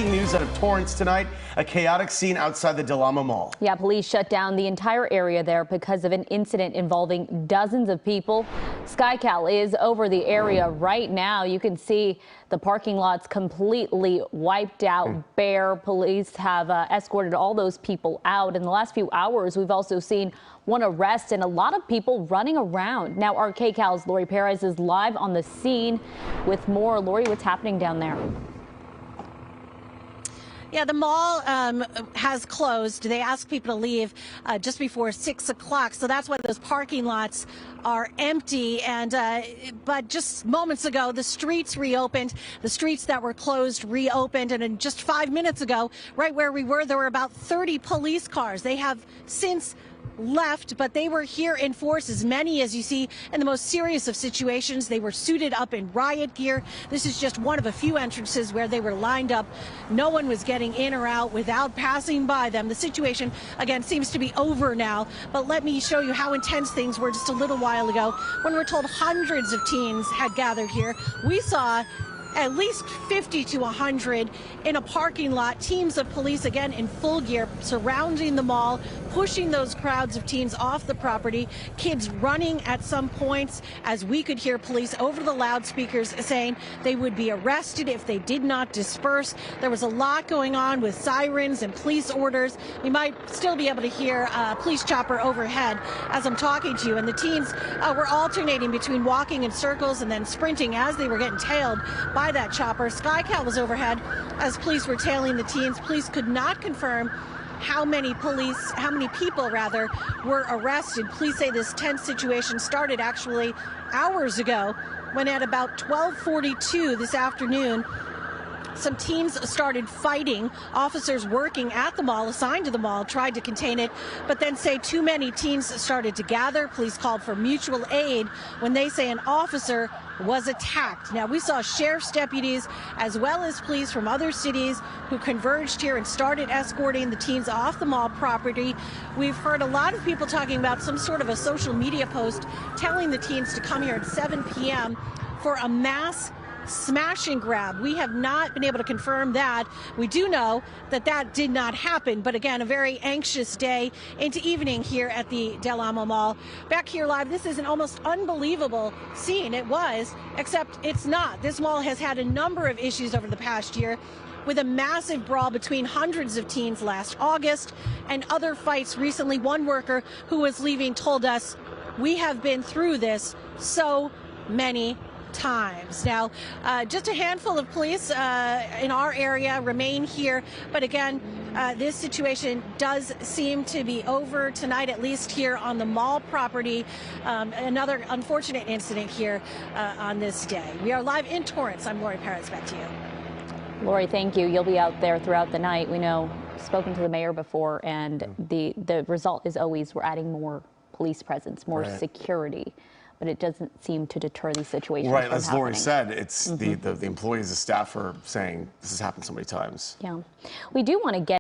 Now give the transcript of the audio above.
breaking news out of Torrance tonight. A chaotic scene outside the Amo Mall. Yeah, police shut down the entire area there because of an incident involving dozens of people. SkyCal is over the area right now. You can see the parking lots completely wiped out, bare. Police have escorted all those people out. In the last few hours, we've also seen one arrest and a lot of people running around. Now, our KCAL's Lori Perez is live on the scene with more. Lori, what's happening down there? Yeah, the mall has closed. They asked people to leave just before 6 o'clock. So that's why those parking lots are empty. And but just moments ago, the streets reopened. The streets that were closed reopened. And in just 5 minutes ago, right where we were, there were about 30 police cars. They have since left, but they were here in force, as many as you see in the most serious of situations. They were suited up in riot gear. This is just one of a few entrances where they were lined up. No one was getting in or out without passing by them. The situation, again, seems to be over now, but let me show you how intense things were just a little while ago when we're told hundreds of teens had gathered here. We saw at least 50 to 100 in a parking lot. Teams of police, again, in full gear, surrounding the mall, pushing those crowds of teens off the property. Kids running at some points, as we could hear police over the loudspeakers saying they would be arrested if they did not disperse. There was a lot going on with sirens and police orders. You might still be able to hear a police chopper overhead as I'm talking to you. And the teens were alternating between walking in circles and then sprinting as they were getting tailed by that chopper. SkyCal was overhead as police were tailing the teens. Police could not confirm how many people were arrested. Police say this tense situation started actually hours ago when at about 12:42 this afternoon, some teens started fighting. Officers working at the mall, assigned to the mall, tried to contain it, but then say too many teens started to gather. Police called for mutual aid when they say an officer was attacked. Now, we saw sheriff's deputies as well as police from other cities who converged here and started escorting the teens off the mall property. We've heard a lot of people talking about some sort of a social media post telling the teens to come here at 7 p.m. for a mass smash and grab. We have not been able to confirm that. We do know that that did not happen, but again, a very anxious day into evening here at the Del Amo Mall. Back here live, this is an almost unbelievable scene. It was, except it's not. This mall has had a number of issues over the past year, with a massive brawl between hundreds of teens last August and other fights recently. One worker who was leaving told us, "We have been through this so many times." Now, just a handful of police in our area remain here, but again, this situation does seem to be over tonight, at least here on the mall property. Another unfortunate incident here on this day. We are live in Torrance. I'm Lori Perez. Back to you. Lori, thank you. You'll be out there throughout the night. We know, spoken to the mayor before, and the result is always we're adding more police presence, more security. But it doesn't seem to deter these situations. Right, from as happening. Lori said, it's the employees, the staff are saying this has happened so many times. Yeah, we do want to get